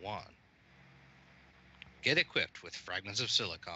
1. Get equipped with Fragments of Silicon.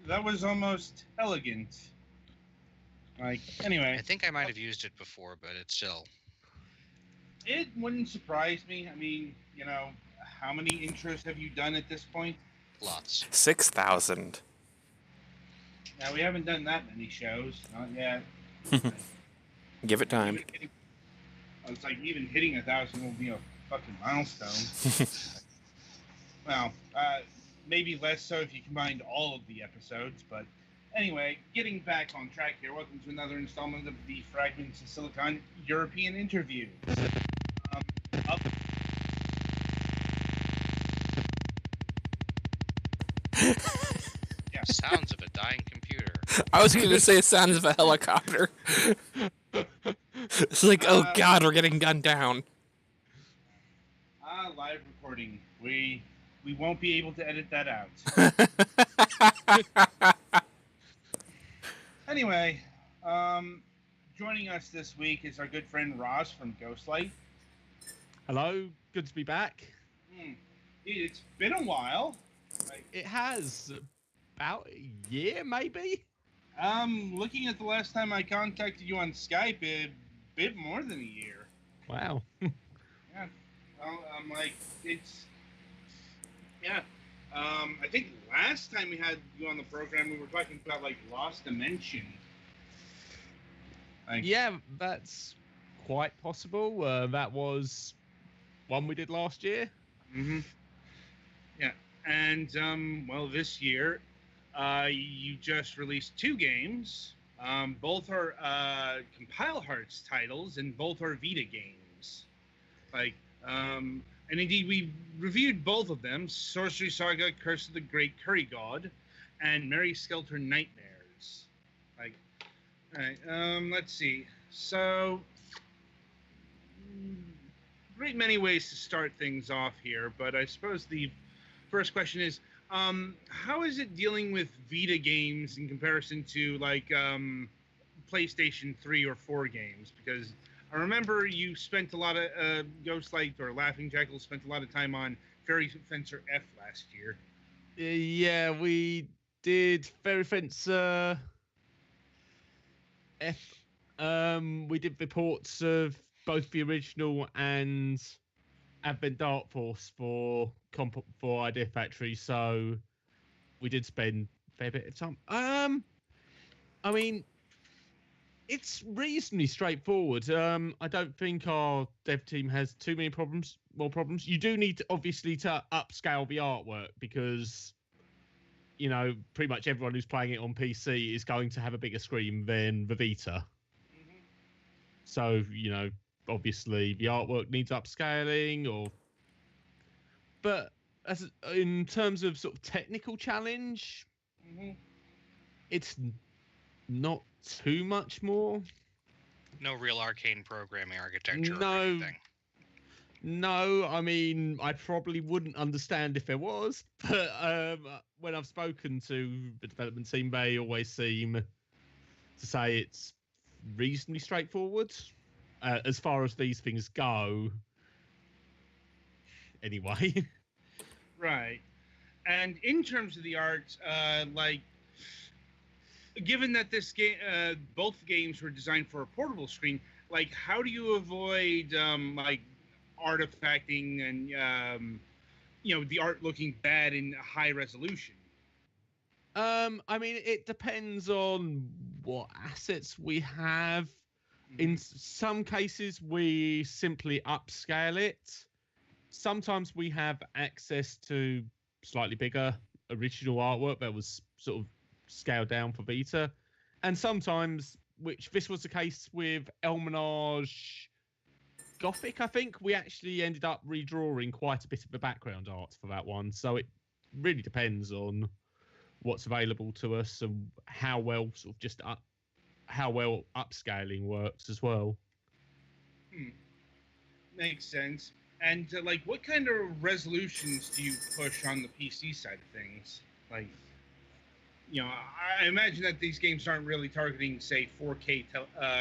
That was almost elegant. Anyway. I think I might have used it before, but it's still... It wouldn't surprise me. I mean, how many intros have you done at this point? Lots. 6,000. Now, we haven't done that many shows. Not yet. Give it time. It's like even hitting 1,000 will be a fucking milestone. Well, maybe less so if you combined all of the episodes, but anyway, getting back on track here, welcome to another installment of the Fragments of Silicon European interview. Up. Yeah. Sounds of a dying computer. I was going to say sounds of a helicopter. It's like, oh god, we're getting gunned down. Live recording. We won't be able to edit that out. Anyway, joining us this week is our good friend Ross from Ghostlight. Hello, good to be back. It's been a while. It has about a year, maybe? Looking at the last time I contacted you on Skype, a bit more than a year. Wow. Yeah. Well, yeah. I think last time we had you on the program, we were talking about, Lost Dimension. Yeah, that's quite possible. That was one we did last year. Mm-hmm. Yeah. And, this year, you just released 2 games. Both are Compile Hearts titles, and both are Vita games. And indeed, we reviewed both of them, Sorcery Saga, Curse of the Great Curry God, and Mary Skelter Nightmares. Alright, let's see. So, great many ways to start things off here, but I suppose the first question is, how is it dealing with Vita games in comparison to, PlayStation 3 or 4 games? Because I remember you spent a lot of Ghostlight or Laughing Jackal spent a lot of time on Fairy Fencer F last year. Yeah, we did Fairy Fencer F. We did reports of both the original and Advent Dark Force for Idea Factory, so we did spend a fair bit of time. I mean, it's reasonably straightforward. I don't think our dev team has too many more problems. You do need, obviously, to upscale the artwork because, pretty much everyone who's playing it on PC is going to have a bigger screen than the Vita. Mm-hmm. So, obviously the artwork needs upscaling, but in terms of sort of technical challenge, it's not too much more. No real arcane programming architecture or anything. No, I mean, I probably wouldn't understand if there was, but when I've spoken to the development team, they always seem to say it's reasonably straightforward as far as these things go. Anyway. Right. And in terms of the art, given that this game, both games were designed for a portable screen, how do you avoid artifacting and the art looking bad in high resolution? I mean, it depends on what assets we have. In some cases, we simply upscale it. Sometimes we have access to slightly bigger original artwork that was sort of scaled down for Vita. And sometimes, which this was the case with Elmenage Gothic, I think. We actually ended up redrawing quite a bit of the background art for that one, so it really depends on what's available to us and how well sort of how well upscaling works as well. Makes sense. And like, what kind of resolutions do you push on the PC side of things? Like, I imagine that these games aren't really targeting, say, 4K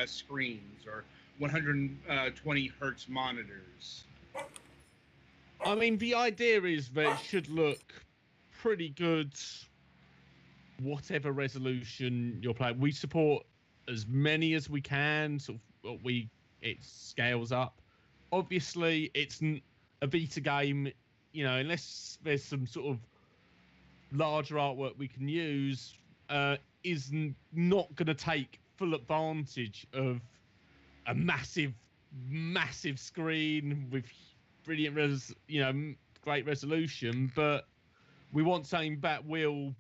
screens or 120 hertz monitors. I mean, the idea is that it should look pretty good, whatever resolution you're playing. We support as many as we can. Sort of, it scales up. Obviously, it's a Vita game. Unless there's some sort of larger artwork we can use, is not going to take full advantage of a massive screen with brilliant great resolution. But we want something that will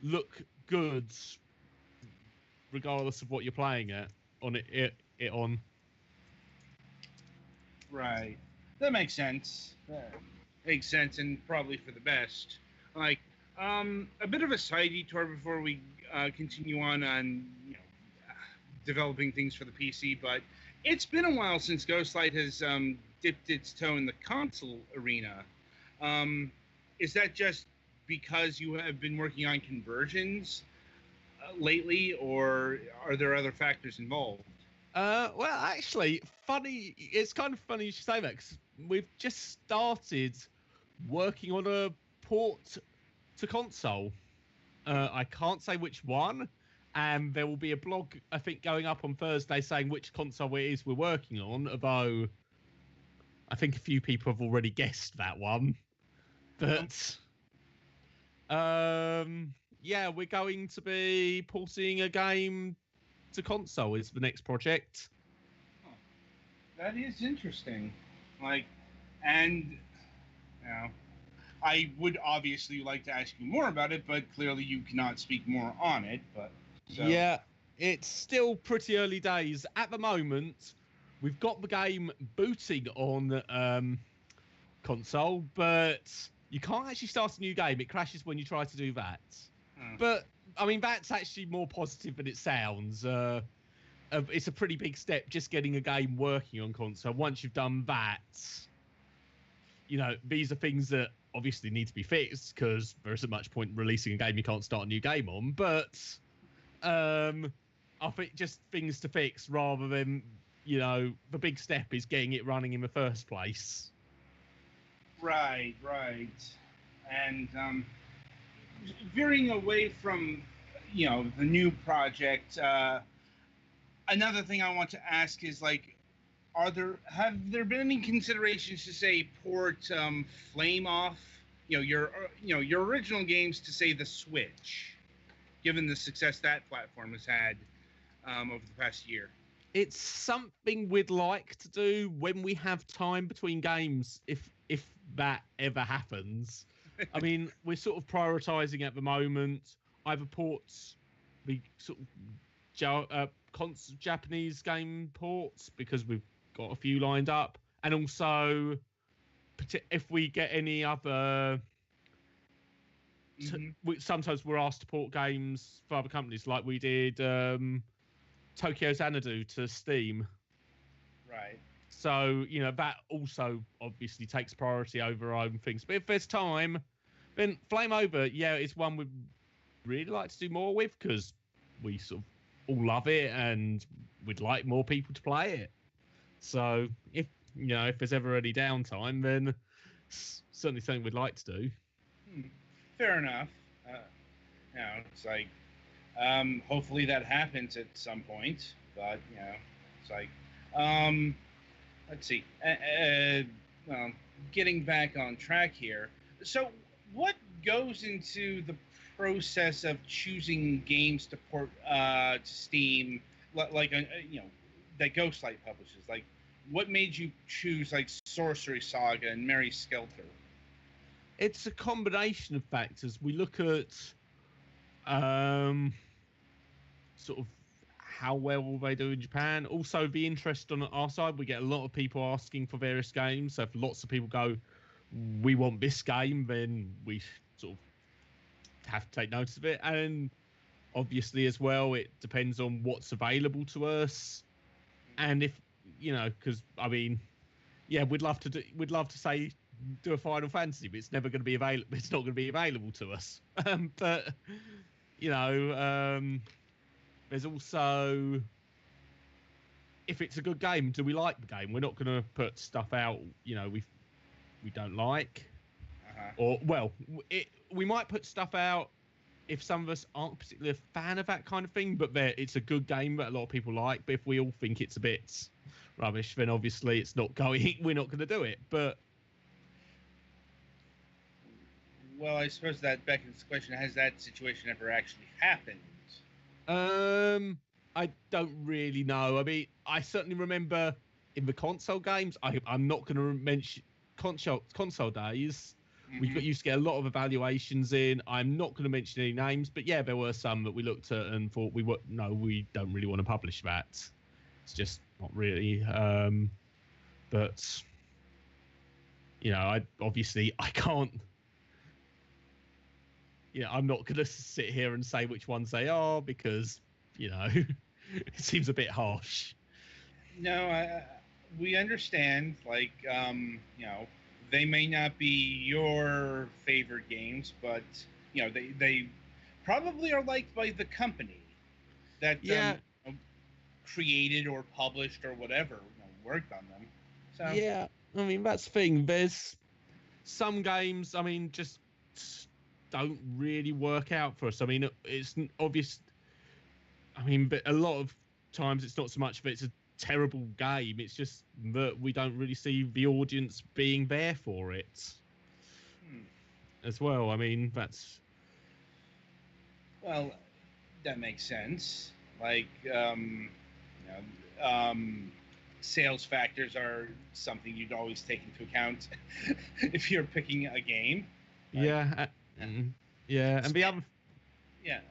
look good regardless of what you're playing on. Right. That makes sense. Makes sense, and probably for the best. Like, a bit of a side detour before we continue on developing things for the PC, but it's been a while since Ghostlight has dipped its toe in the console arena. Is that just because you have been working on conversions lately, or are there other factors involved? Well, actually, funny. It's kind of funny you should say that, because we've just started working on a port to console. I can't say which one, and there will be a blog, I think, going up on Thursday saying which console it is we're working on, although I think a few people have already guessed that one. But, yeah, we're going to be porting a game to console is the next project. Oh, that is interesting. Like, and I would obviously like to ask you more about it, but clearly you cannot speak more on it. But yeah, it's still pretty early days at the moment. We've got the game booting on console, but you can't actually start a new game. It crashes when you try to do that. But I mean, that's actually more positive than it sounds. It's a pretty big step just getting a game working on console. Once you've done that, these are things that obviously need to be fixed, because there isn't much point releasing a game you can't start a new game on. But I think just things to fix rather than, the big step is getting it running in the first place. Right. And veering away from, the new project, another thing I want to ask is, like, have there been any considerations to, say, port Flame off, your original games to, say, the Switch, given the success that platform has had over the past year? It's something we'd like to do when we have time between games, if that ever happens. I mean, we're sort of prioritizing at the moment either ports, the sort of Japanese game ports, because we've got a few lined up, and also if we get any other. Sometimes we're asked to port games for other companies, like we did Tokyo Xanadu to Steam. Right. So, that also obviously takes priority over our own things. But if there's time, then Flame Over, it's one we'd really like to do more with, because we sort of all love it and we'd like more people to play it. So if there's ever any downtime, then it's certainly something we'd like to do. Fair enough. It's like, hopefully that happens at some point. But it's like, let's see. Well, getting back on track here. So, what goes into the process of choosing games to port to Steam, like that Ghostlight publishes? Like, what made you choose like Sorcery Saga and Mary Skelter? It's a combination of factors. We look at sort of how well they do in Japan. Also, the interest on our side, we get a lot of people asking for various games. So if lots of people go, we want this game, then we sort of have to take notice of it. And obviously, as well, it depends on what's available to us, and if because I mean, yeah, we'd love to say do a Final Fantasy, but it's never going to be available. It's not going to be available to us. But there's also, if it's a good game, do we like the game? We're not going to put stuff out, we don't like. Or, well, we might put stuff out if some of us aren't particularly a fan of that kind of thing, but it's a good game that a lot of people like. But if we all think it's a bit rubbish, then obviously we're not going to do it. But well, I suppose that beckons the question: has that situation ever actually happened? I don't really know. I mean, I certainly remember in the console games. I'm not going to mention console days. We used to get a lot of evaluations in. I'm not going to mention any names, but yeah, there were some that we looked at and thought we don't really want to publish that. It's just not really. But I can't. I'm not going to sit here and say which ones they are because it seems a bit harsh. No, we understand. Like, they may not be your favorite games, but they probably are liked by the company that created or published or whatever worked on them. So yeah, I mean that's the thing. There's some games. I mean, just don't really work out for us. I mean, it's obvious. I mean, but a lot of times it's not so much that it's a terrible game. It's just that we don't really see the audience being there for it as well. I mean, that makes sense. Like, sales factors are something you'd always take into account if you're picking a game. Like, and the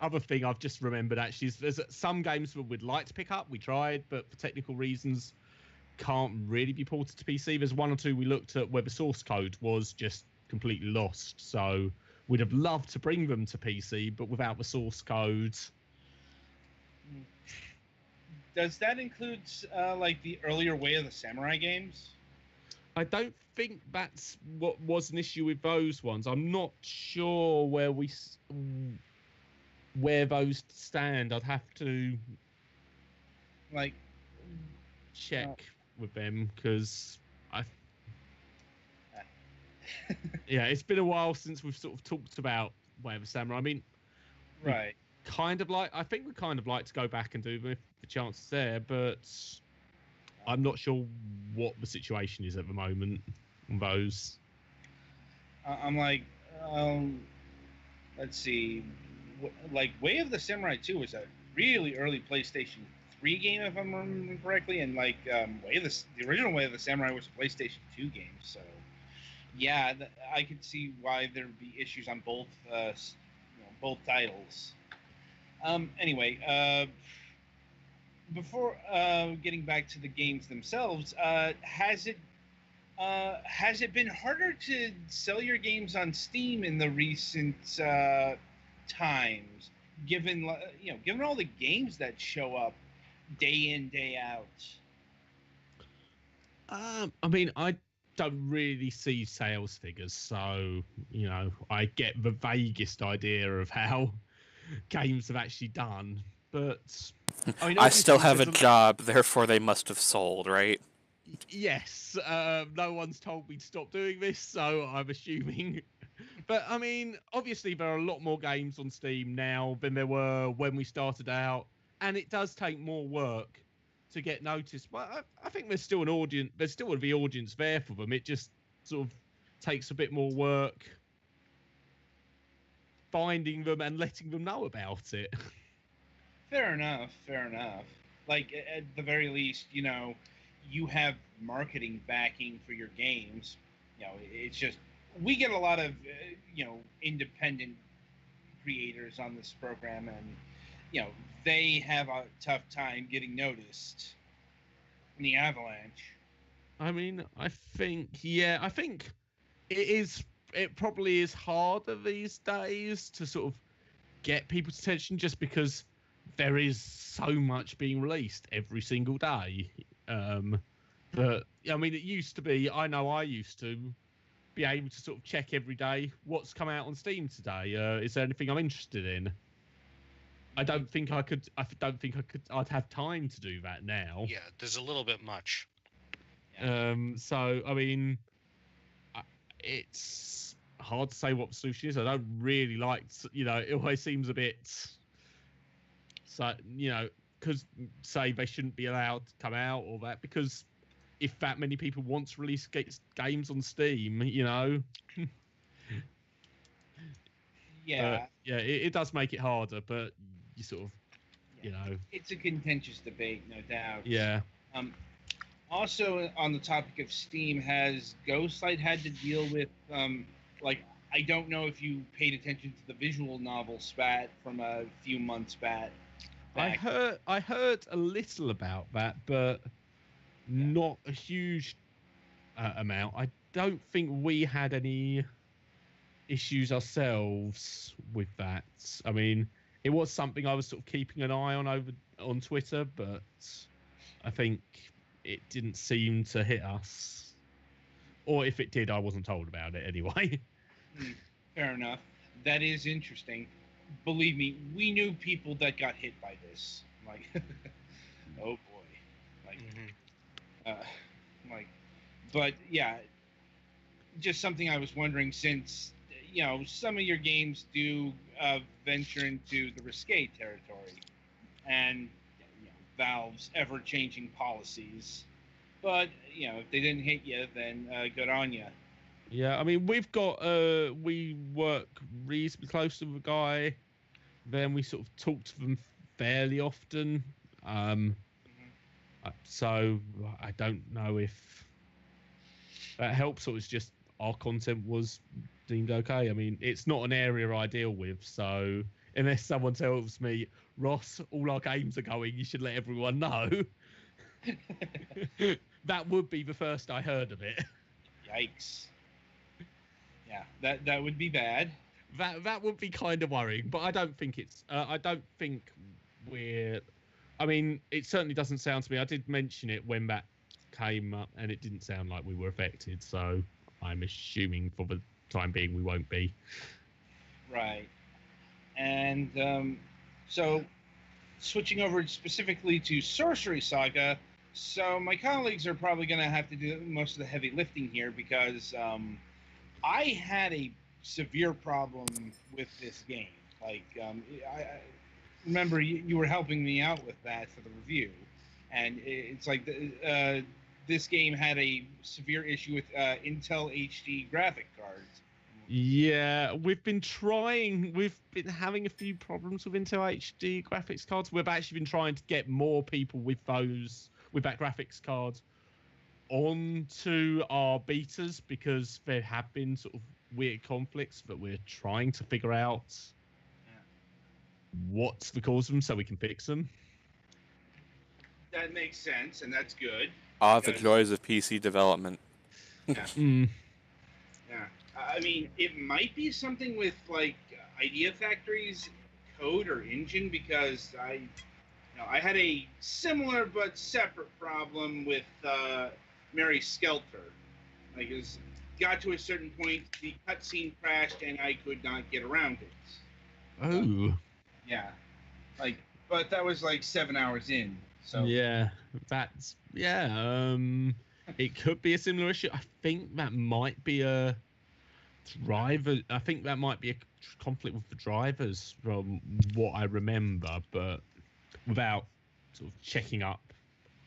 other thing I've just remembered actually is there's some games that we'd like to pick up. We tried, but for technical reasons, can't really be ported to PC. There's one or two we looked at where the source code was just completely lost. So we'd have loved to bring them to PC, but without the source code. Does that include like the earlier Way of the Samurai games? I don't think that's what was an issue with those ones. I'm not sure where those stand. I'd have to check with them because it's been a while since we've sort of talked about Way of the Samurai. I mean, right. I think we kind of like to go back and do them if the chance is there, but I'm not sure what the situation is at the moment on those. I'm like, let's see, like Way of the Samurai 2 was a really early PlayStation 3 game, if I'm remembering correctly, and like the original Way of the Samurai was a PlayStation 2 game. So yeah, I could see why there'd be issues on both titles. Anyway, before getting back to the games themselves, has it been harder to sell your games on Steam in the recent times, given all the games that show up day in, day out? I mean, I don't really see sales figures, so I get the vaguest idea of how games have actually done, but I mean, I still have a job, therefore they must have sold, right? Yes, no one's told me to stop doing this, so I'm assuming. But I mean, obviously there are a lot more games on Steam now than there were when we started out, and it does take more work to get noticed. But I think there's still an audience. There's still the audience there for them. It just sort of takes a bit more work finding them and letting them know about it. Fair enough. Like, at the very least, you have marketing backing for your games. It's just, we get a lot of, independent creators on this program, and, they have a tough time getting noticed in the Avalanche. I mean, I think it is. It probably is harder these days to sort of get people's attention, just because there is so much being released every single day. But I mean, it used to be. I know I used to be able to sort of check every day what's come out on Steam today. Is there anything I'm interested in? I don't think I could. I don't think I could. I'd have time to do that now. Yeah, there's a little bit much. So I mean, it's hard to say what the solution is. I don't really like. It always seems a bit. So because say they shouldn't be allowed to come out or that, because if that many people want to release games on Steam, Yeah. It does make it harder, but you sort of, It's a contentious debate, no doubt. Yeah. Also, on the topic of Steam, has Ghostlight had to deal with, I don't know if you paid attention to the visual novel spat from a few months back. I heard a little about that, but not a huge amount. I don't think we had any issues ourselves with that. I mean, it was something I was sort of keeping an eye on on Twitter, but I think it didn't seem to hit us. Or if it did, I wasn't told about it anyway. Fair enough. That is interesting. Believe me, we knew people that got hit by this. Like, oh boy. But yeah, just something I was wondering, since some of your games do venture into the risque territory, and Valve's ever-changing policies. But if they didn't hit you, then good on you. Yeah, I mean, we've got we work reasonably close to the guy. Then we sort of talk to them fairly often. So I don't know if that helps, or it's just our content was deemed okay. I mean, it's not an area I deal with, so unless someone tells me, Ross, all our games are going, you should let everyone know. That would be the first I heard of it. Yikes. Yeah, that would be bad. That would be kind of worrying, but I don't think it's. I don't think we're. I mean, it certainly doesn't sound to me. I did mention it when that came up, and it didn't sound like we were affected. So I'm assuming for the time being we won't be. Right. And so, switching over specifically to Sorcery Saga. So my colleagues are probably going to have to do most of the heavy lifting here, because I had a severe problem with this game. I remember you were helping me out with that for the review, and it's like this game had a severe issue with Intel HD graphic cards. Yeah, we've been having a few problems with Intel HD graphics cards. We've actually been trying to get more people with that graphics card onto our betas, because there have been sort of weird conflicts that we're trying to figure out what's the cause of them so we can fix them. That makes sense, and that's good. The joys of PC development. Yeah. Yeah. I mean, it might be something with Idea Factory's code or engine, because I had a similar but separate problem with Mary Skelter. It got to a certain point, the cutscene crashed, and I could not get around it. Oh. Yeah. But that was 7 hours in. So yeah, it could be a similar issue. I think that might be a driver. I think that might be a conflict with the drivers, from what I remember, but without sort of checking up,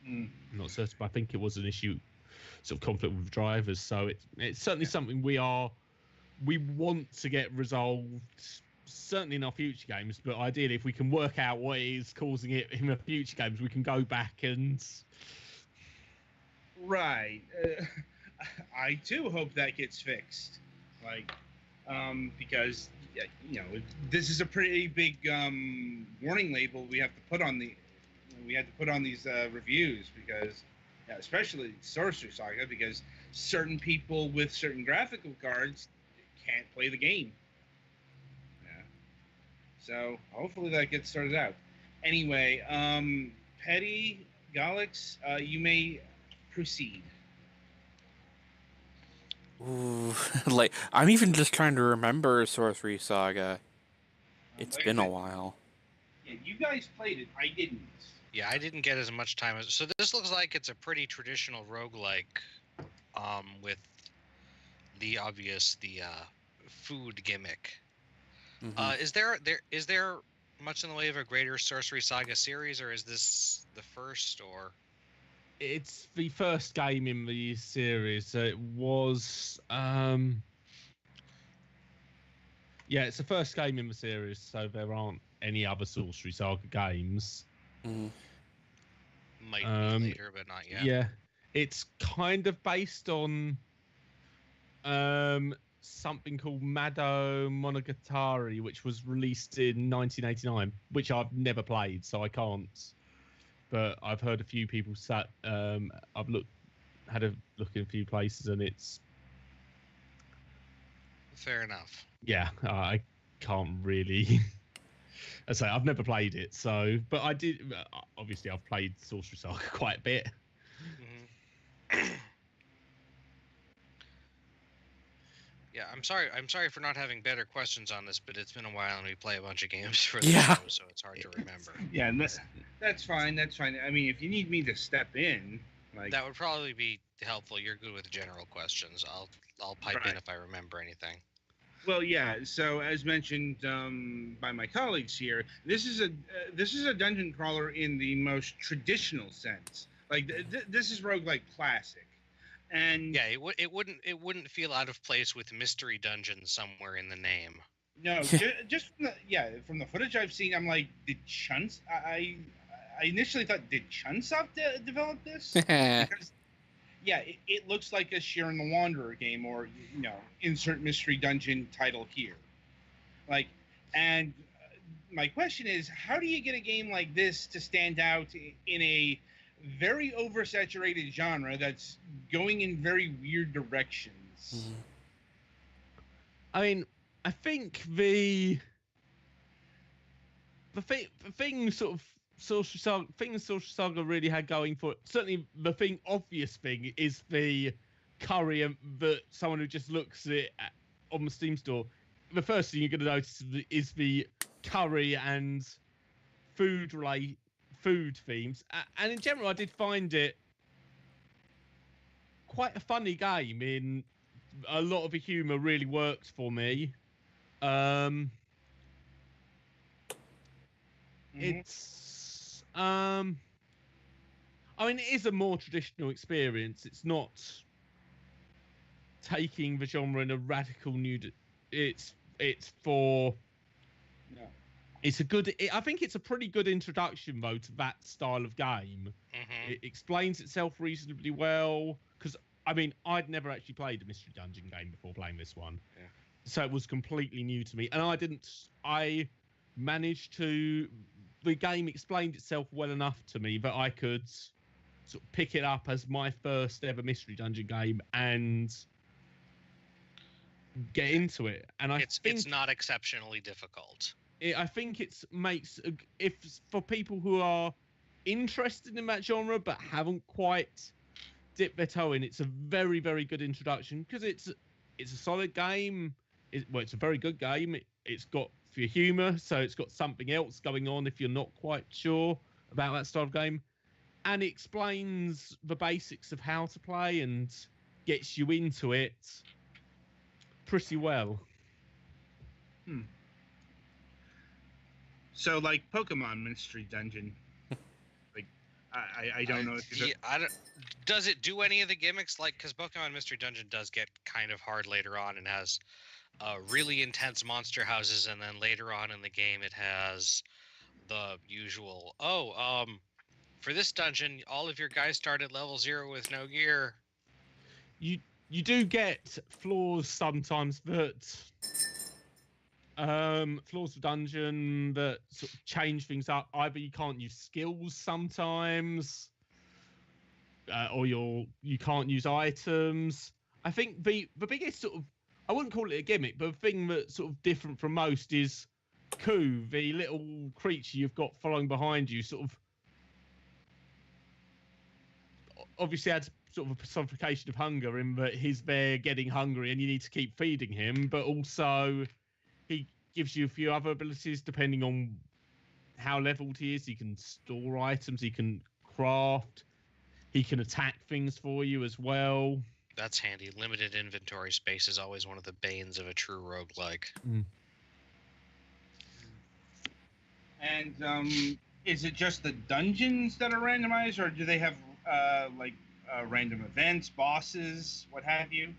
I'm not certain. But I think it was an issue, sort of conflict with drivers. So it's certainly something we want to get resolved. Certainly in our future games, but ideally, if we can work out what is causing it in the future games, we can go back and. Right. I too hope that gets fixed. Because this is a pretty big warning label we have to put on these reviews because, especially Sorcery Saga, because certain people with certain graphical cards can't play the game. Yeah. So hopefully that gets sorted out. Anyway, Petty, Galix, you may proceed. Ooh, like I'm even just trying to remember Sorcery Saga. It's Like I been a said, while. Yeah, you guys played it. I didn't. Yeah, I didn't get as much time as. So this looks like it's a pretty traditional roguelike, with the obvious food gimmick. Mhm. Is there much in the way of a greater Sorcery Saga series, or is this the first? Or It's the first game in the series. So it was, yeah, it's the first game in the series. So there aren't any other Sorcery Saga games. Mhm. might be later, but not yet. Yeah, it's kind of based on something called Mado Monogatari, which was released in 1989, which I've never played, so I can't. But I've heard a few people say, I've had a look in a few places, and it's, Fair enough. yeah, I can't really. I say I've never played it, so, but I did. Obviously, I've played Sorcery Saga quite a bit. Mm-hmm. Yeah, I'm sorry for not having better questions on this, but it's been a while and we play a bunch of games for the Yeah. show, so it's hard to remember. Yeah, that's fine. That's fine. I mean, if you need me to step in, like That would probably be helpful. You're good with general questions. I'll pipe in Right. if I remember anything. Well, yeah. So, as mentioned by my colleagues here, this is a dungeon crawler in the most traditional sense. Like this is roguelike classic, and Yeah, it wouldn't feel out of place with Mystery Dungeon somewhere in the name. no, just from the footage I've seen, I'm like, did Chunks? I initially thought, did Chunsoft develop this? Because yeah, it looks like a Sharon the Wanderer game, or insert Mystery Dungeon title here. Like, and my question is, how do you get a game like this to stand out in a very oversaturated genre that's going in very weird directions? Mhm. I mean, I think the thing sort of Sorcery Saga really had going for it. Certainly, the obvious thing is the curry, and that someone who just looks at it on the Steam store, the first thing you're going to notice is the curry and food themes. And in general, I did find it quite a funny game. In a lot of the humor really worked for me. It's I mean, it is a more traditional experience. It's not taking the genre in a radical new. It's for. No. It's a good. I think it's a pretty good introduction though to that style of game. Mm-hmm. It explains itself reasonably well. Because I mean, I'd never actually played a Mystery Dungeon game before playing this one, Yeah. so it was completely new to me. And I managed to. The game explained itself well enough to me that I could sort of pick it up as my first ever Mystery Dungeon game and get into it. And It's not exceptionally difficult. I think it makes, if for people who are interested in that genre but haven't quite dipped their toe in, it's a very, very good introduction because it's a solid game. It's a very good game. It's got for your humor, so it's got something else going on if you're not quite sure about that style of game, and it explains the basics of how to play and gets you into it pretty well. So, like Pokemon Mystery Dungeon, like I don't know. Does it do any of the gimmicks? Like, because Pokemon Mystery Dungeon does get kind of hard later on and has really intense monster houses, and then later on in the game it has the usual. For this dungeon, all of your guys start at level 0 with no gear. You do get flaws sometimes that floors of dungeon that sort of change things up. Either you can't use skills sometimes, or you can't use items. I think the biggest sort of, I wouldn't call it a gimmick, but the thing that's sort of different from most is Ku, the little creature you've got following behind you, sort of obviously adds sort of a personification of hunger in that he's there getting hungry and you need to keep feeding him, but also he gives you a few other abilities depending on how leveled he is. He can store items, he can craft, he can attack things for you as well. That's handy. Limited inventory space is always one of the banes of a true roguelike. And is it just the dungeons that are randomized, or do they have random events, bosses, what have you?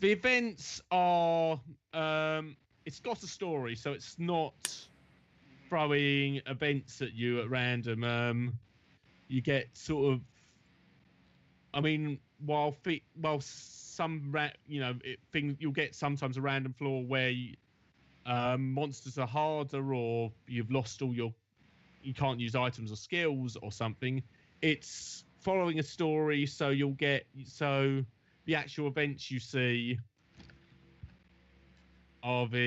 The events are it's got a story, so it's not throwing events at you at random. You get sort of, I mean, while some you'll get sometimes a random floor where monsters are harder, or you've lost all you can't use items or skills or something. It's following a story, so the actual events you see aren't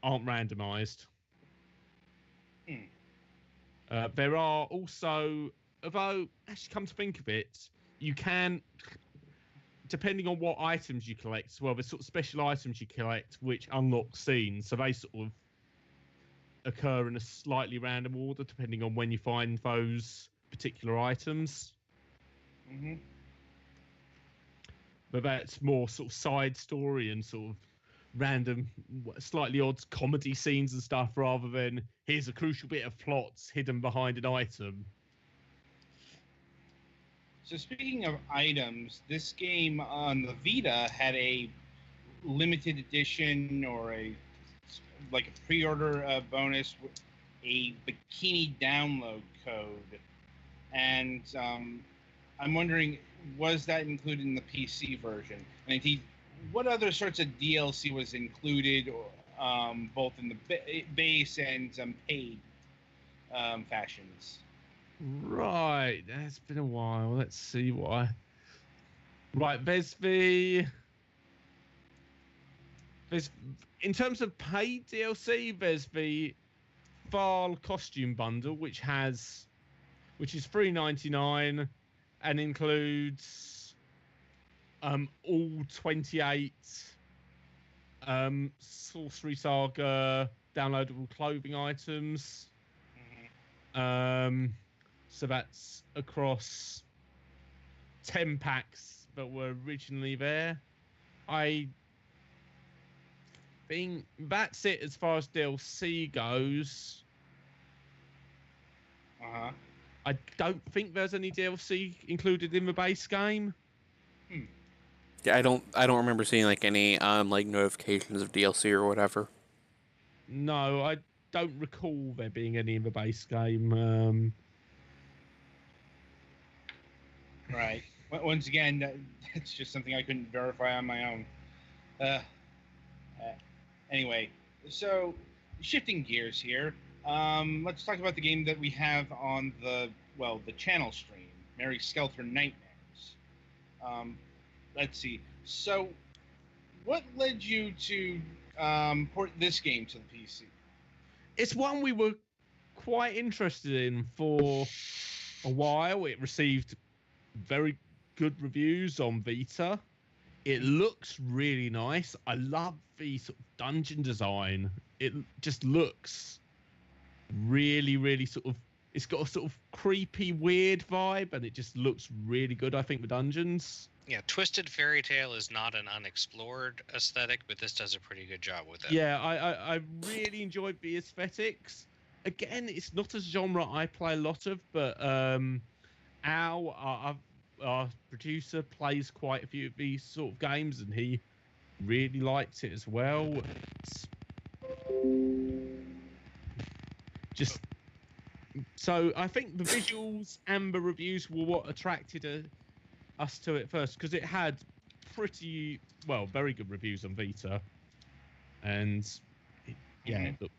randomized. There are also, although actually come to think of it, you can, depending on what items you collect, well, there's sort of special items you collect which unlock scenes, so they sort of occur in a slightly random order depending on when you find those particular items. Mm-hmm. But that's more sort of side story and sort of random, slightly odd comedy scenes and stuff, rather than here's a crucial bit of plots hidden behind an item. So speaking of items, this game on the Vita had a limited edition or a pre-order bonus, a bikini download code, and I'm wondering, was that included in the PC version? And indeed, what other sorts of DLC was included, both in the base and paid fashions? Right, that's been a while. Let's see why. Right, there's in terms of paid DLC, there's the Val costume bundle, which is $3.99 and includes all 28 Sorcery Saga downloadable clothing items. So that's across 10 packs that were originally there. I think that's it as far as DLC goes. I don't think there's any DLC included in the base game. Yeah, I don't remember seeing like any notifications of DLC or whatever. No, I don't recall there being any in the base game. Right. Once again, that's just something I couldn't verify on my own. Anyway, so shifting gears here, let's talk about the game that we have on the channel stream, Mary Skelter Nightmares. Let's see. So, what led you to port this game to the PC? It's one we were quite interested in for a while. It received very good reviews on Vita. It looks really nice. I love the sort of dungeon design. It just looks really, really sort of, it's got a sort of creepy, weird vibe, and it just looks really good, I think, the dungeons. Yeah, Twisted Fairy Tale is not an unexplored aesthetic, but this does a pretty good job with it. Yeah, I really enjoyed the aesthetics. Again, it's not a genre I play a lot of, but our producer plays quite a few of these sort of games, and he really liked it as well. So I think the visuals and the reviews were what attracted us to it first, because it had very good reviews on Vita. and yeah, Mhm. look,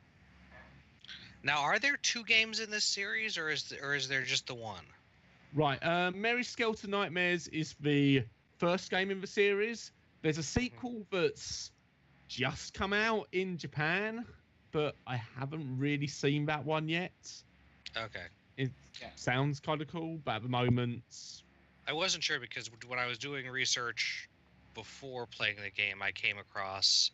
Now, are there 2 games in this series, or is there just the one? right. Mary Skelter Nightmares is the first game in the series. There's a sequel that's just come out in Japan, but I haven't really seen that one yet. Okay. It Yeah. sounds kind of cool, but at the moment, I wasn't sure because when I was doing research before playing the game, I came across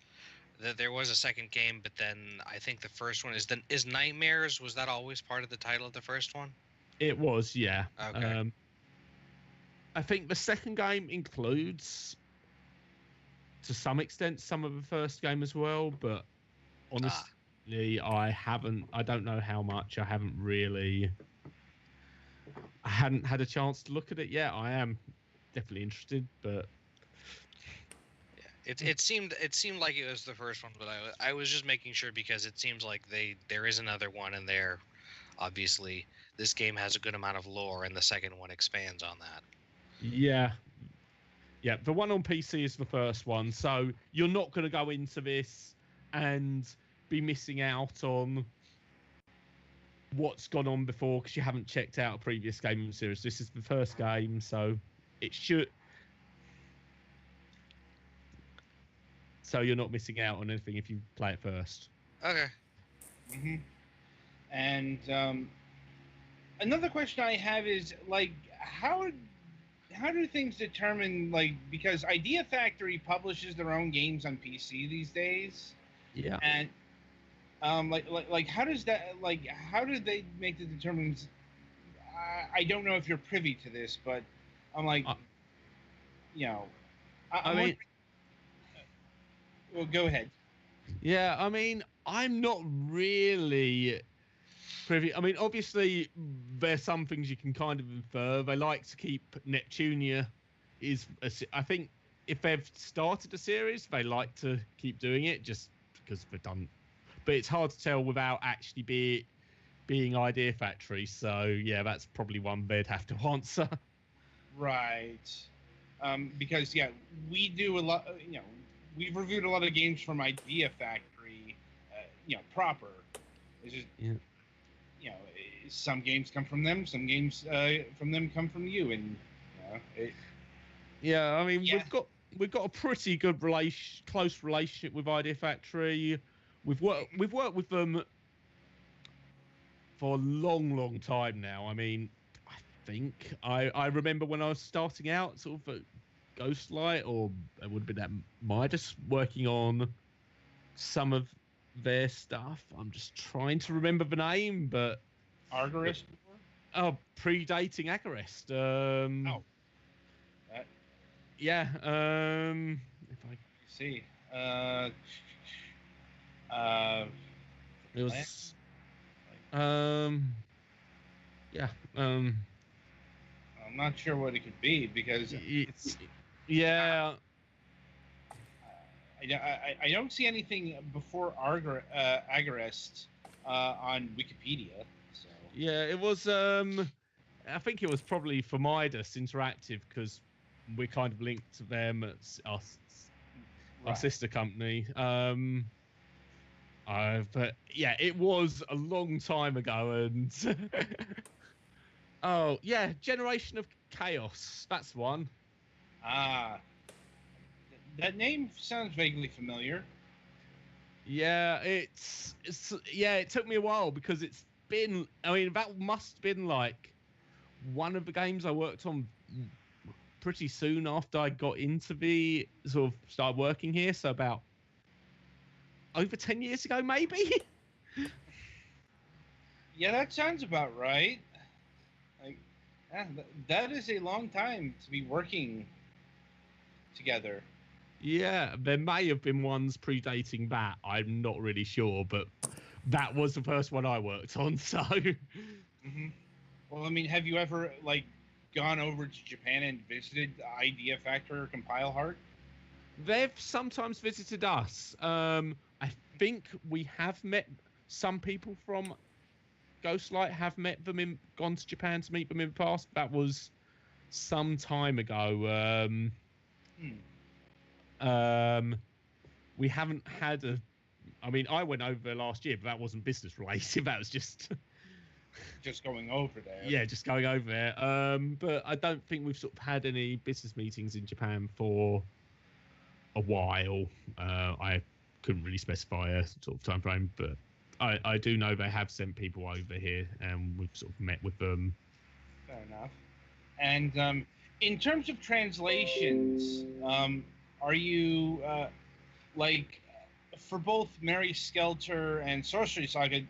that there was a second game, but then I think the first one is Nightmares. Was that always part of the title of the first one? it was, yeah. Okay. I think the second game includes, to some extent, some of the first game as well, but honestly, I don't know how much. I hadn't had a chance to look at it yet. I am definitely interested, but It seemed like it was the first one, but I was just making sure because it seems like there is another one in there. Obviously, this game has a good amount of lore, and the second one expands on that. yeah. Yeah, the one on PC is the first one, so you're not going to go into this and be missing out on what's gone on before because you haven't checked out a previous game in the series. This is the first game, so it should. So you're not missing out on anything if you play it first. Okay. Hmm. And another question I have is like, how do things determine, like, because Idea Factory publishes their own games on PC these days, Yeah. and like how does that, like, how do they make the determinants? I don't know if you're privy to this, but I'm like, you know, I mean, well, go ahead. yeah, I mean, I'm not really privy. I mean, obviously, there's some things you can kind of infer. They like to keep Neptunia. I think if they've started a series, they like to keep doing it just because they've done. But it's hard to tell without actually being Idea Factory. So yeah, that's probably one they'd have to answer. Right. Because yeah, we do a lot. We've reviewed a lot of games from Idea Factory. Proper. It's just, Yeah. Some games come from them. Some games from them come from you, and Yeah, I mean, Yeah. we've got a pretty good close relationship with Idea Factory. We've worked with them for a long time now. I mean, I think I remember when I was starting out, sort of at Ghostlight, or it would have been at Midas, working on some of their stuff. I'm just trying to remember the name, but Argarist. predating Agarest. That, Yeah. If I see. It was. Yeah. I'm not sure what it could be because Yeah. I don't see anything before Agarest on Wikipedia. So Yeah. It was. I think it was probably for Midas Interactive because we're kind of linked to them at our right. sister company. But yeah, it was a long time ago, and oh yeah, Generation of Chaos. That's one. That name sounds vaguely familiar. Yeah, it's yeah. It took me a while because it's been. I mean, that must have been like one of the games I worked on pretty soon after I got into the sort of started working here. So about over 10 years ago, maybe. Yeah, that sounds about right. Like, that is a long time to be working together. Yeah, there may have been ones predating that. I'm not really sure, but that was the first one I worked on. So, Mm-hmm. Well, I mean, have you ever like gone over to Japan and visited Idea Factory or Compile Heart? they've sometimes visited us. I think we have met some people from Ghostlight. Have met them gone to Japan to meet them in the past. That was some time ago. We haven't had a I mean, I went over there last year, but that wasn't business related. That was just Just going over there. yeah, just going over there. But I don't think we've sort of had any business meetings in Japan for a while. I couldn't really specify a sort of time frame, but I do know they have sent people over here, and we've sort of met with them. Fair enough. And in terms of translations, are you like for both Mary Skelter and Sorcery Saga?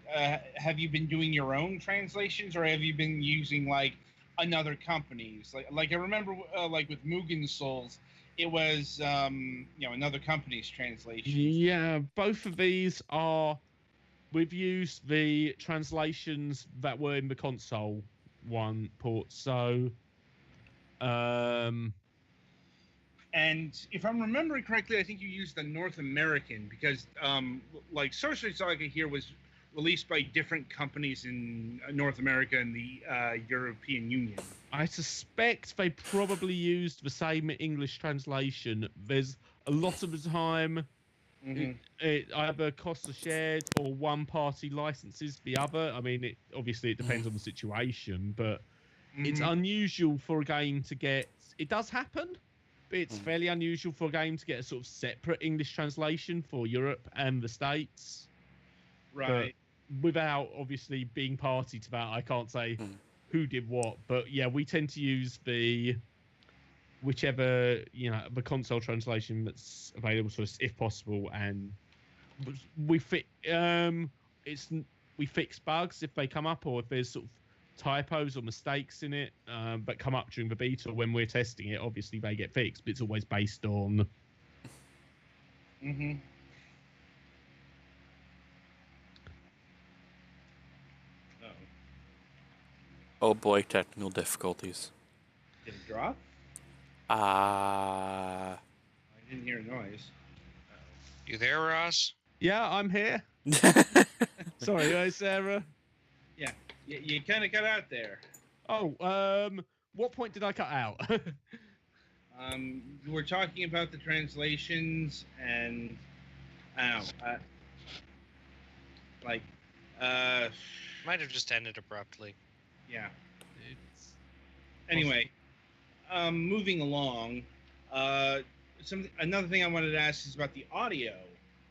Have you been doing your own translations, or have you been using like another company's? Like I remember, like with Mugen's Souls, it was another company's translation. Yeah, both of these are. We've used the translations that were in the console one port, so. And if I'm remembering correctly, I think you used the North American because, like, Sorcery Saga here was released by different companies in North America and the European Union. I suspect they probably used the same English translation. There's a lot of the time it either costs are shared or one party licenses the other. I mean, obviously it depends on the situation, but it's unusual for a game to get. It does happen. It's fairly unusual for a game to get a sort of separate English translation for Europe and the States. Right. But without obviously being party to that, I can't say who did what. But yeah, we tend to use the whichever, the console translation that's available to us if possible. And we we fix bugs if they come up, or if there's sort of typos or mistakes in it that come up during the beta or when we're testing it. Obviously they get fixed, but it's always based on Oh boy, technical difficulties. Did it drop? I didn't hear a noise. You there, Ross? Yeah, I'm here. Sorry, Sarah. Yeah, you kind of got out there. Oh, what point did I cut out? You were talking about the translations, and I don't know, Might have just ended abruptly. yeah. Anyway, moving along. Another thing I wanted to ask is about the audio.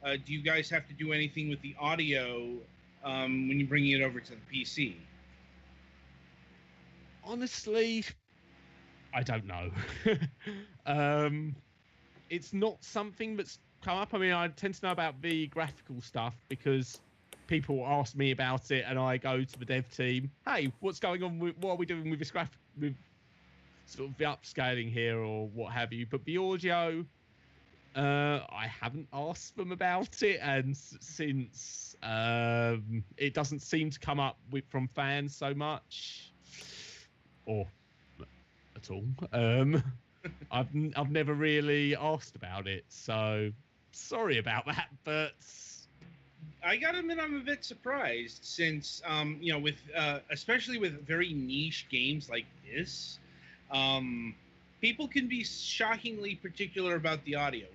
Do you guys have to do anything with the audio when you're bringing it over to the PC? Honestly, I don't know. It's not something that's come up. I mean, I tend to know about the graphical stuff because people ask me about it, and I go to the dev team. Hey, what's going on? What are we doing with this with sort of the upscaling here, or what have you? But the audio, I haven't asked them about it, and since it doesn't seem to come up from fans so much, or at all, I've never really asked about it. So sorry about that, but I gotta admit I'm a bit surprised since with especially with very niche games like this, people can be shockingly particular about the audio.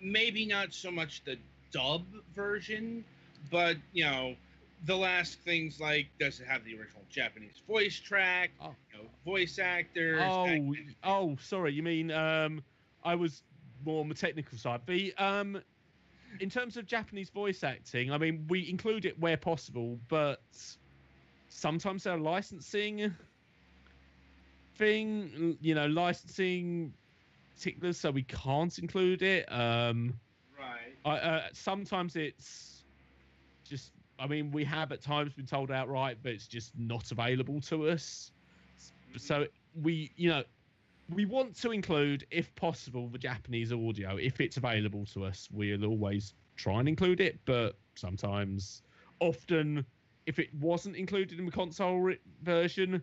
Maybe not so much the dub version, but they'll ask things like, does it have the original Japanese voice track? Voice actors. Sorry. You mean I was more on the technical side. In terms of Japanese voice acting, I mean, we include it where possible, but sometimes there are licensing licensing particulars, so we can't include it. Right. Sometimes it's just, I mean, we have at times been told outright, but it's just not available to us. So we want to include, if possible, the Japanese audio. If it's available to us, we'll always try and include it. But often, if it wasn't included in the console version,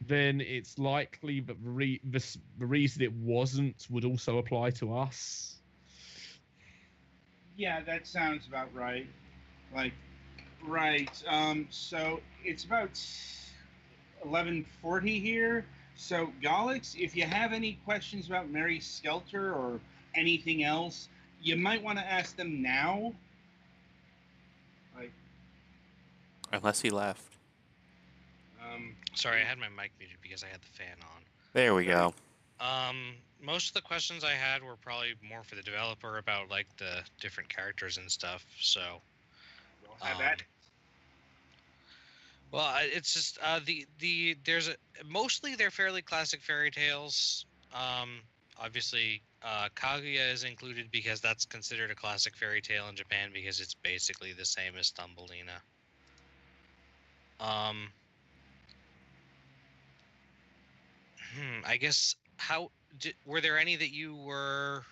then it's likely that the reason it wasn't would also apply to us. Yeah, that sounds about right. Right. So it's about 11:40 here. So, Galix, if you have any questions about Mary Skelter or anything else, you might want to ask them now. Unless he left. Sorry, I had my mic muted because I had the fan on. There we go. Most of the questions I had were probably more for the developer about like the different characters and stuff. So, We'll have at it. well, it's just there's mostly they're fairly classic fairy tales. Obviously, Kaguya is included because that's considered a classic fairy tale in Japan because it's basically the same as Thumbelina. I guess were there any that you were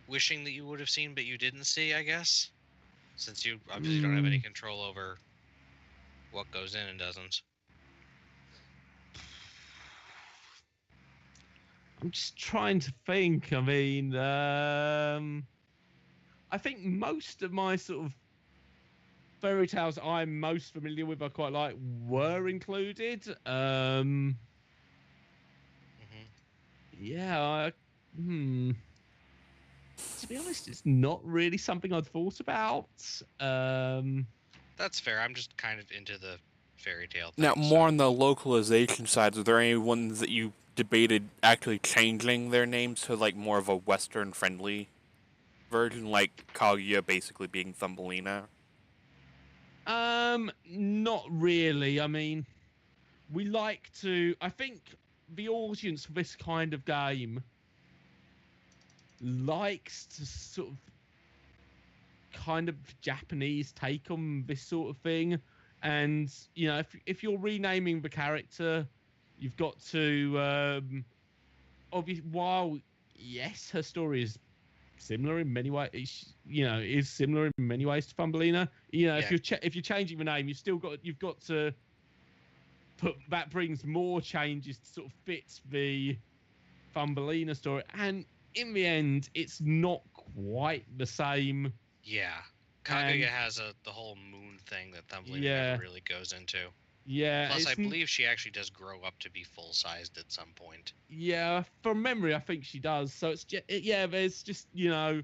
wishing that you would have seen but you didn't see? I guess since you obviously don't have any control over what goes in and doesn't. I'm just trying to think. I mean, I think most of my sort of fairy tales I'm most familiar with, I quite like, were included. Yeah. To be honest, it's not really something I'd thought about. That's fair. I'm just kind of into the fairy tale thing. Now, more on the localization side, are there any ones that you debated actually changing their names to like more of a Western-friendly version, like Kaguya basically being Thumbelina? Not really. I mean, we like to. I think the audience for this kind of game likes to sort of kind of Japanese take on this sort of thing. And, you know, if you're renaming the character, you've got to obviously, while yes, her story is similar in many ways, you know, is similar in many ways to Thumbelina. You know, Yeah. if you're changing the name, you've got to put that brings more changes to sort of fit the Thumbelina story, and in the end, it's not quite the same. Yeah, Kaguya has the whole moon thing that Thumbelina never really goes into. Yeah. Plus, I believe she actually does grow up to be full-sized at some point. Yeah, from memory, I think she does. So it's just, there's just, you know,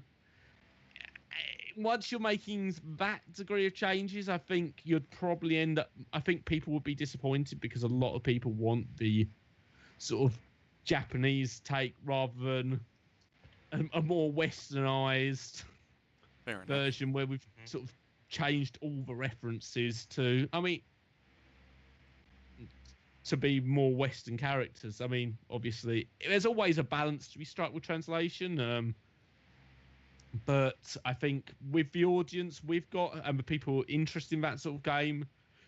once you're making that degree of changes, I think you'd probably end up. I think people would be disappointed because a lot of people want the sort of Japanese take rather than a more westernized version where we've sort of changed all the references to. I mean, to be more Western characters. I mean, obviously, there's always a balance to be struck with translation. But I think with the audience we've got and the people interested in that sort of game,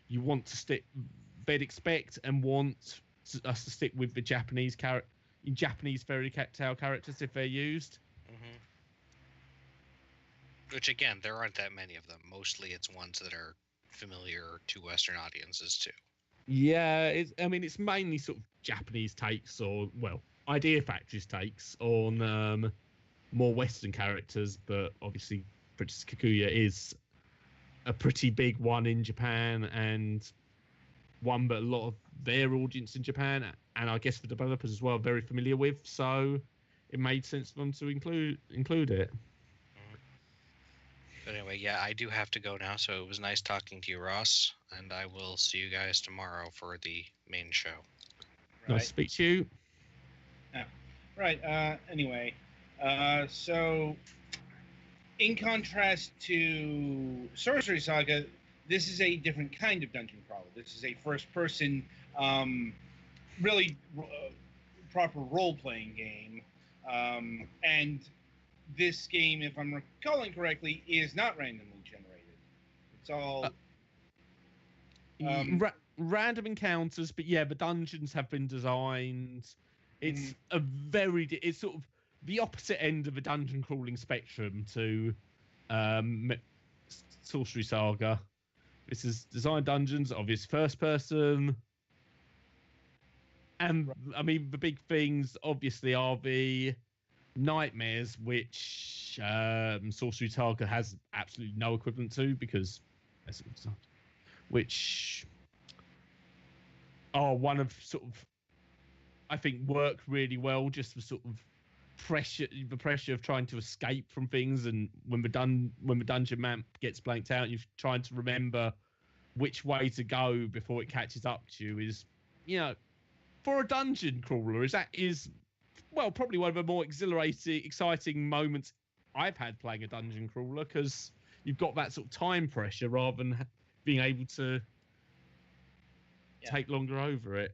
you want to stick. They'd expect and want us to stick with the Japanese Japanese fairy tale characters if they're used. Which again, there aren't that many of them. Mostly, it's ones that are familiar to Western audiences too. Yeah, it's mainly sort of Japanese takes or, well, Idea Factory's takes on more Western characters, but obviously Princess Kaguya is a pretty big one in Japan and one that a lot of their audience in Japan, and I guess the developers as well, are very familiar with, so it made sense for them to include it. But anyway, yeah, I do have to go now, so it was nice talking to you, Ross, and I will see you guys tomorrow for the main show. Right. Nice to speak to you. Yeah. Right. Anyway, so in contrast to Sorcery Saga, this is a different kind of dungeon crawler. This is a first-person, really proper role-playing game, and this game, if I'm recalling correctly, is not randomly generated. It's all random encounters, but yeah, the dungeons have been designed. It's it's sort of the opposite end of the dungeon crawling spectrum to Sorcery Saga. This is designed dungeons, obvious first person. And I mean, the big things obviously are the nightmares, which Sorcery Saga has absolutely no equivalent to, because which are one of sort of, I think, work really well, just the sort of the pressure of trying to escape from things, and when the dungeon map gets blanked out, you're trying to remember which way to go before it catches up to you is, for a dungeon crawler, is probably one of the more exciting moments I've had playing a dungeon crawler, because you've got that sort of time pressure rather than being able to take longer over it.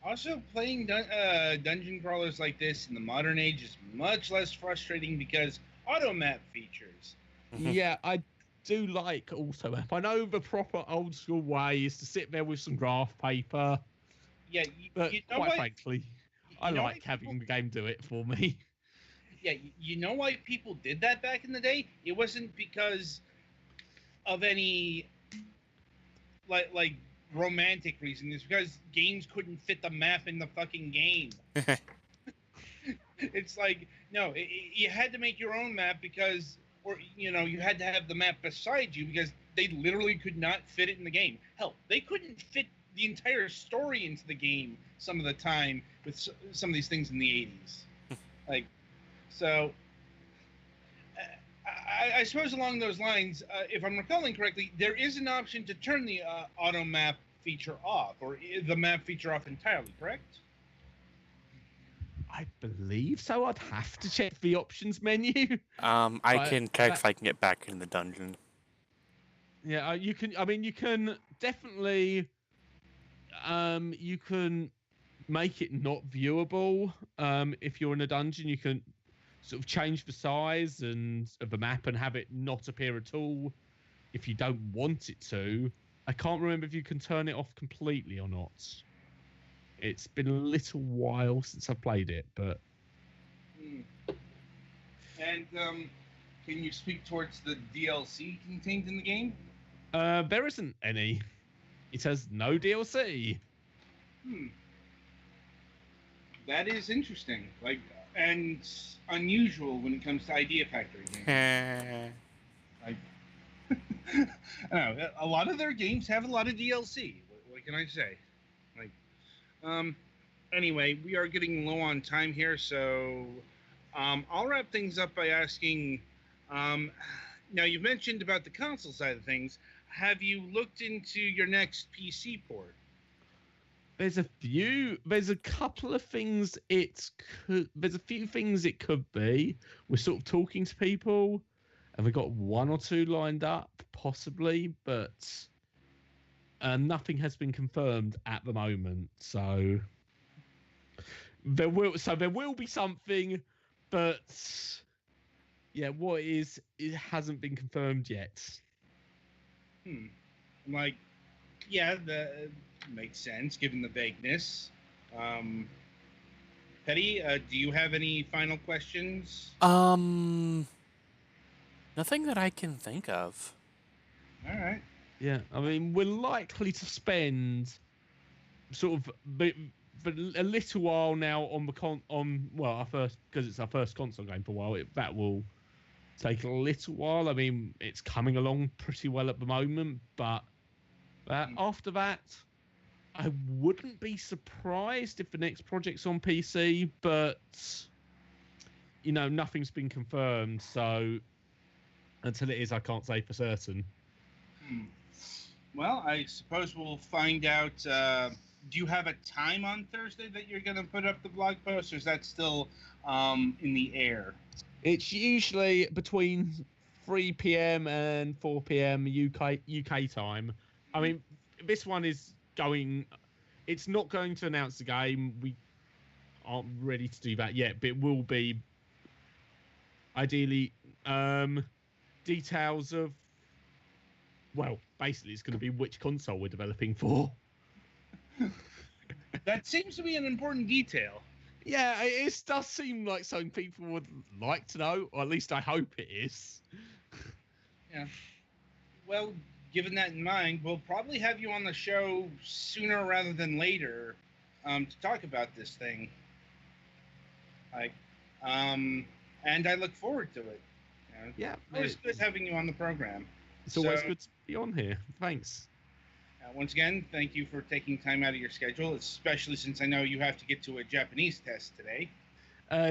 Also, playing dungeon crawlers like this in the modern age is much less frustrating because auto map features. Yeah, I do like auto map. I know the proper old school way is to sit there with some graph paper. Yeah, but quite frankly, I like having the game do it for me. Yeah, you know why people did that back in the day? It wasn't because of any like romantic reason. It's because games couldn't fit the map in the fucking game. It's like, no, you had to make your own map because, or you had to have the map beside you because they literally could not fit it in the game. Hell, they couldn't fit the entire story into the game some of the time with some of these things in the 80s. So I suppose along those lines, if I'm recalling correctly, there is an option to turn the auto map feature off, or the map feature off entirely, correct? I believe so. I'd have to check the options menu. I can check if I can get back in the dungeon. Yeah, you can. I mean, you can definitely. You can make it not viewable. If you're in a dungeon, you can sort of change the size of the map and have it not appear at all if you don't want it to. I can't remember if you can turn it off completely or not. It's been a little while since I've played it, but... And can you speak towards the DLC contained in the game? There isn't any. It has no DLC. That is interesting. And unusual when it comes to Idea Factory games. I don't know. A lot of their games have a lot of DLC. What can I say? Anyway, we are getting low on time here, so I'll wrap things up by asking. Now, you've mentioned about the console side of things. Have you looked into your next PC port? There's a couple of things there's a few things it could be. We're sort of talking to people, and we've got one or two lined up, possibly, but nothing has been confirmed at the moment. So there will be something, but yeah, what it hasn't been confirmed yet. Yeah, that makes sense given the vagueness. Petty, do you have any final questions? Nothing that I can think of. All right. Yeah, I mean, we're likely to spend sort of for a little while now on our first, because it's our first console game for a while. That will take a little while. I mean, it's coming along pretty well at the moment, but after that, I wouldn't be surprised if the next project's on PC, but nothing's been confirmed. So until it is, I can't say for certain. Well, I suppose we'll find out. Do you have a time on Thursday that you're going to put up the blog post, or is that still in the air? It's usually between 3 p.m. and 4 p.m. UK time. I mean, this one is going... It's not going to announce the game. We aren't ready to do that yet, but it will be ideally details of... Well, basically, it's going to be which console we're developing for. That seems to be an important detail. Yeah, it does seem like something people would like to know, or at least I hope it is. Yeah. Well, given that in mind, we'll probably have you on the show sooner rather than later to talk about this thing. And I look forward to it. Yeah. It's good having you on the program. It's always good to be on here. Thanks. Once again, thank you for taking time out of your schedule, especially since I know you have to get to a Japanese test today.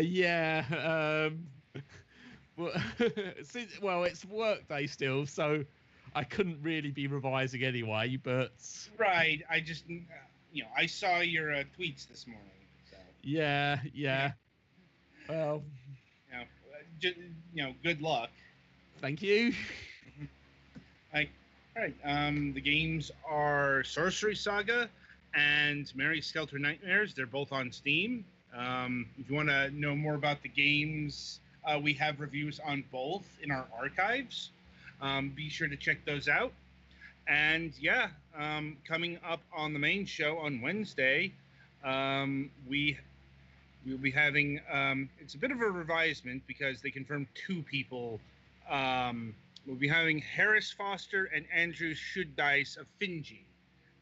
Yeah. Well, it's work day still, so I couldn't really be revising anyway, but Right. I just, I saw your tweets this morning. So, yeah. Well, you know, just, good luck. thank you. All right. The games are Sorcery Saga and Mary Skelter Nightmares. They're both on Steam. If you want to know more about the games, we have reviews on both in our archives. Be sure to check those out. And yeah, coming up on the main show on Wednesday, we'll be having it's a bit of a revisement because they confirmed 2 people. We'll be having Harris Foster and Andrew Should-Dice of Finji,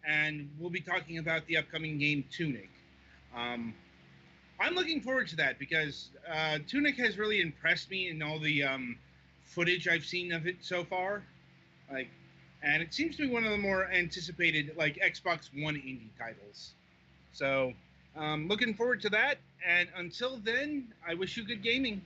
and we'll be talking about the upcoming game Tunic. I'm looking forward to that because Tunic has really impressed me in all the footage I've seen of it so far. And it seems to be one of the more anticipated Xbox One indie titles. So looking forward to that. And until then, I wish you good gaming.